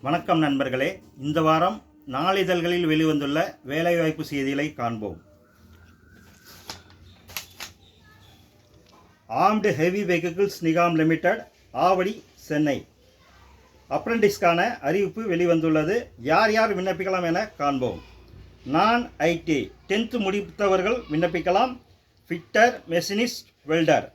வணக்கம் நண்பர்களே. இந்த வாரம் நாளிதழ்களில் வெளிவந்துள்ள வேலைவாய்ப்பு செய்திகளை காண்போம். Armed heavy vehicles Nigam limited, Avadi, Chennai. அப்ரெண்டிஸ்க்கான அறிவிப்பு வெளிவந்துள்ளது. யார் யார் விண்ணப்பிக்கலாம் என காண்போம். நான் ஐடி 10th முடித்தவர்கள் விண்ணப்பிக்கலாம். Fitter, machinist, welder.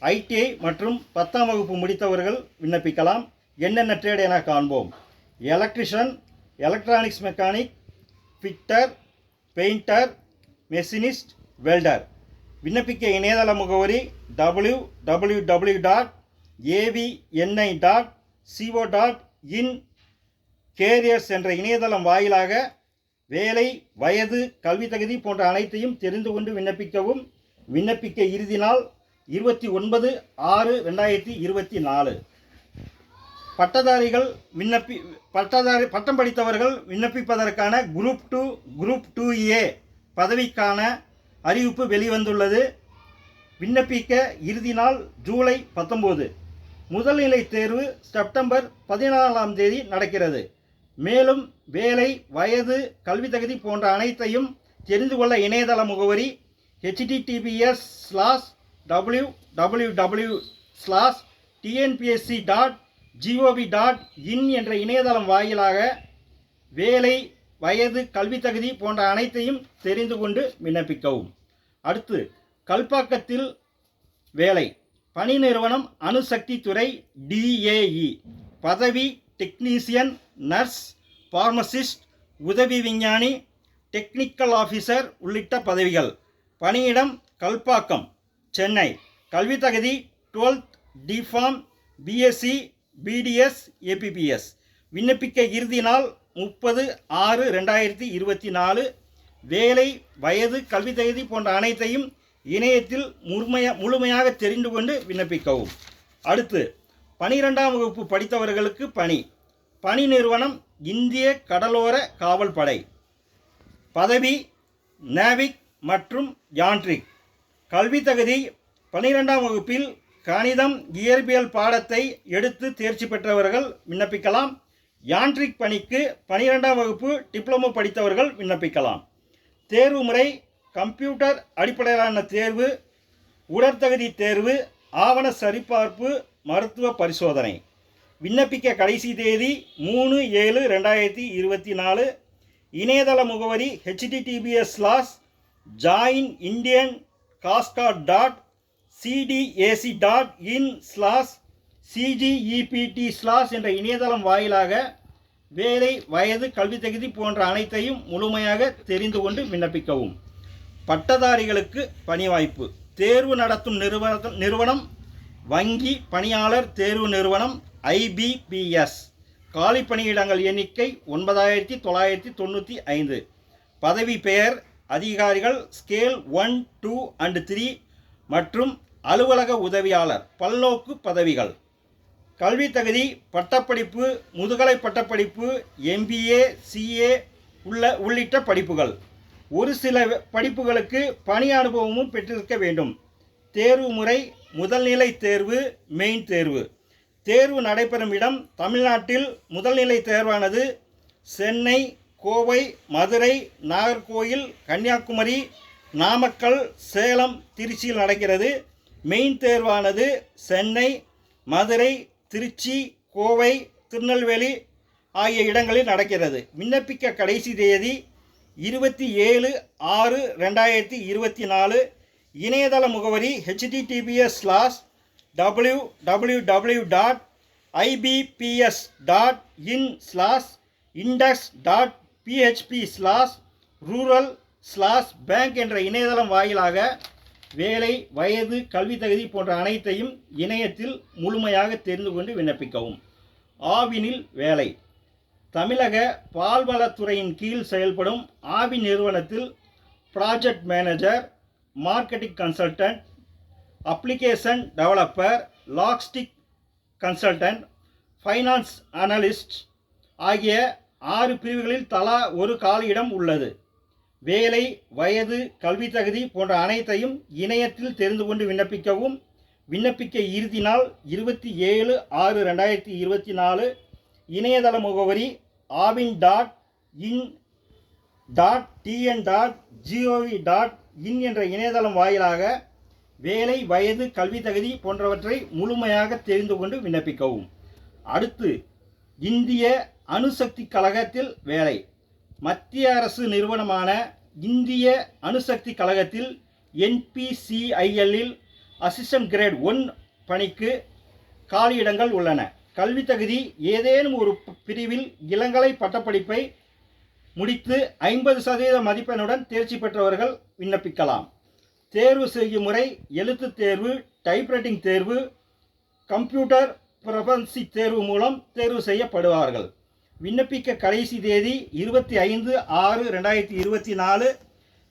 ஐடிஐ மற்றும் 10ஆம் வகுப்பு முடித்தவர்கள் விண்ணப்பிக்கலாம். என்னென்ன ட்ரேட் என காண்போம். Electrician, electronics mechanic, fitter, painter, machinist, welder. விண்ணப்பிக்க இணையதள முகவரி www.avni.co.in. கேரியர்ஸ் என்ற இணையதளம் வாயிலாக வேலை, வயது, கல்வி தகுதி போன்ற அனைத்தையும் தெரிந்து கொண்டு விண்ணப்பிக்கவும். விண்ணப்பிக்க இறுதி நாள் 29/6/2024. பட்டம் படித்தவர்கள் விண்ணப்பிப்பதற்கான குரூப் 2A பதவிக்கான அறிவிப்பு வெளிவந்துள்ளது. விண்ணப்பிக்க இறுதி நாள் ஜூலை 19. முதல்நிலை தேர்வு செப்டம்பர் 14ஆம் தேதி நடக்கிறது. மேலும் வேலை, வயது, கல்வி தகுதி போன்ற அனைத்தையும் தெரிந்து கொள்ள இணையதள முகவரி https://www.tnpsc.gov.in என்ற இணையதளம் வாயிலாக வேலை, வயது, கல்வி தகுதி போன்ற அனைத்தையும் தெரிந்து கொண்டு விண்ணப்பிக்கவும். அடுத்து, கல்பாக்கத்தில் வேலை. பணி நிறுவனம் அணுசக்தி துறை, DAE. பதவி டெக்னீசியன், நர்ஸ், பார்மசிஸ்ட், உதவி விஞ்ஞானி, டெக்னிக்கல் ஆஃபீஸர் உள்ளிட்ட பதவிகள். பணியிடம் கல்பாக்கம், சென்னை. கல்வி தகுதி 12th deform, BSc, BDS, APPS. விண்ணப்பிக்க இறுதி நாள் 30/6/2024. வேலை, வயது, கல்வி தகுதி போன்ற அனைத்தையும் இணையத்தில் முழுமையாக தெரிந்து கொண்டு விண்ணப்பிக்கவும். அடுத்து, 12ஆம் வகுப்பு படித்தவர்களுக்கு பணி. பணி நிறுவனம் இந்திய கடலோர காவல் படை. பதவி நேவிக் மற்றும் யான்ட்ரிக். கல்வி தகுதி 12ஆம் வகுப்பில் கணிதம், இயற்பியல் பாடத்தை எடுத்து தேர்ச்சி பெற்றவர்கள் விண்ணப்பிக்கலாம். யான்ட்ரிக் பணிக்கு 12ஆம் வகுப்பு டிப்ளமோ படித்தவர்கள் விண்ணப்பிக்கலாம். தேர்வு முறை கம்ப்யூட்டர் அடிப்படையிலான தேர்வு, உடற்தகுதி தேர்வு, ஆவண சரிபார்ப்பு, மருத்துவ பரிசோதனை. விண்ணப்பிக்க கடைசி தேதி 3/7/2024. இணையதள முகவரி https://join.indian.cdac.in/CGEPT/ என்ற இணையதளம் வாயிலாக வேலை, வயது, கல்வி தகுதி போன்ற அனைத்தையும் முழுமையாக தெரிந்து கொண்டு விண்ணப்பிக்கவும். பட்டதாரிகளுக்கு பணி வாய்ப்பு. தேர்வு நடத்தும் நிறுவனம் வங்கி பணியாளர் தேர்வு நிறுவனம், IBPS. காலி பணியிடங்கள் எண்ணிக்கை 9995. பதவி பெயர் அதிகாரிகள் ஸ்கேல் 1, 2 and 3 மற்றும் அலுவலக உதவியாளர் பல்நோக்கு பதவிகள். கல்வி தகுதி பட்டப்படிப்பு, முதுகலை பட்டப்படிப்பு, MBA, CA உள்ளிட்ட படிப்புகள். ஒரு சில படிப்புகளுக்கு பணி அனுபவமும் பெற்றிருக்க வேண்டும். தேர்வு முறை முதல்நிலை தேர்வு, மெயின் தேர்வு. தேர்வு நடைபெறும் இடம் தமிழ்நாட்டில் முதல்நிலை தேர்வானது சென்னை, கோவை, மதுரை, நாகர்கோயில், கன்னியாகுமரி, நாமக்கல், சேலம், திருச்சியில் நடக்கிறது. மெயின் தேர்வானது சென்னை, மதுரை, திருச்சி, கோவை, திருநெல்வேலி ஆகிய இடங்களில் நடக்கிறது. விண்ணப்பிக்க கடைசி தேதி 27/6/2024. இணையதள முகவரி https://www.ibps.in/index.php/rural/bank என்ற இணையதளம் வாயிலாக வேலை, வயது, கல்வி தகுதி போன்ற அனைத்தையும் இணையத்தில் முழுமையாக தெரிந்து கொண்டு விண்ணப்பிக்கவும். ஆவினில் வேலை. தமிழக பால்வளத்துறையின் கீழ் செயல்படும் ஆவின் நிறுவனத்தில் project manager, marketing consultant, application developer, logistic consultant, finance analyst ஆகிய 6 பிரிவுகளில் தலா ஒரு காலியிடம் உள்ளது. வேலை, வயது, கல்வி தகுதி போன்ற அனைத்தையும் இணையத்தில் தெரிந்து கொண்டு விண்ணப்பிக்கவும். விண்ணப்பிக்க இறுதி நாள் 27/6/2024. இணையதள முகவரி avin.in.tn.gov.in என்ற இணையதளம் வாயிலாக வேலை, வயது, கல்வி தகுதி போன்றவற்றை முழுமையாக தெரிந்து கொண்டு விண்ணப்பிக்கவும். அடுத்து, இந்திய அணுசக்தி கழகத்தில் வேலை. மத்திய அரசு நிறுவனமான இந்திய அணுசக்தி கழகத்தில் NPCIL அசிஸ்டன்ட் கிரேட் 1 பணிக்கு காலியிடங்கள் உள்ளன. கல்வி தகுதி ஏதேனும் ஒரு பிரிவில் இளங்கலை பட்டப்படிப்பை முடித்து 50% மதிப்பெண்ணுடன் தேர்ச்சி பெற்றவர்கள் விண்ணப்பிக்கலாம். தேர்வு செய்யும் முறை எழுத்து தேர்வு, டைப்ரைட்டிங் தேர்வு, கம்ப்யூட்டர் ப்ரொஃபன்சி தேர்வு மூலம் தேர்வு செய்யப்படுவார்கள். விண்ணப்பிக்க கடைசி தேதி 25/6/2024.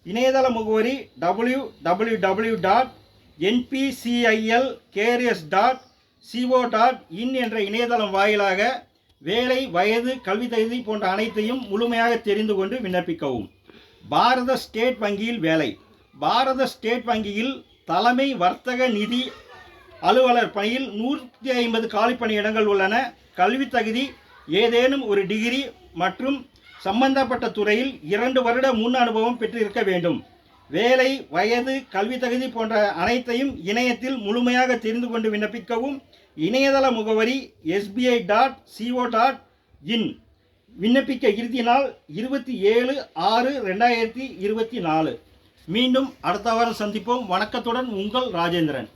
இணையதள முகவரி www.npcilcareers.co.in என்ற இணையதளம் வாயிலாக வேலை, வயது, கல்வி தகுதி போன்ற அனைத்தையும் முழுமையாக தெரிந்து கொண்டு விண்ணப்பிக்கவும். பாரத ஸ்டேட் வங்கியில் வேலை. பாரத ஸ்டேட் வங்கியில் தலைமை வர்த்தக நிதி அலுவலர் பணியில் 150 காலி பணியிடங்கள் உள்ளன. கல்வி தகுதி ஏதேனும் ஒரு டிகிரி மற்றும் சம்பந்தப்பட்ட துறையில் 2 வருட முன் அனுபவம் பெற்றிருக்க வேண்டும். வேலை, வயது, கல்வி தகுதி போன்ற அனைத்தையும் இணையத்தில் முழுமையாக தெரிந்து கொண்டு விண்ணப்பிக்கவும். இணையதள முகவரி sbi.co.in. விண்ணப்பிக்க இறுதி நாள் 27/6/2024. மீண்டும் அடுத்த வாரம் சந்திப்போம். வணக்கத்துடன் உங்கள் ராஜேந்திரன்.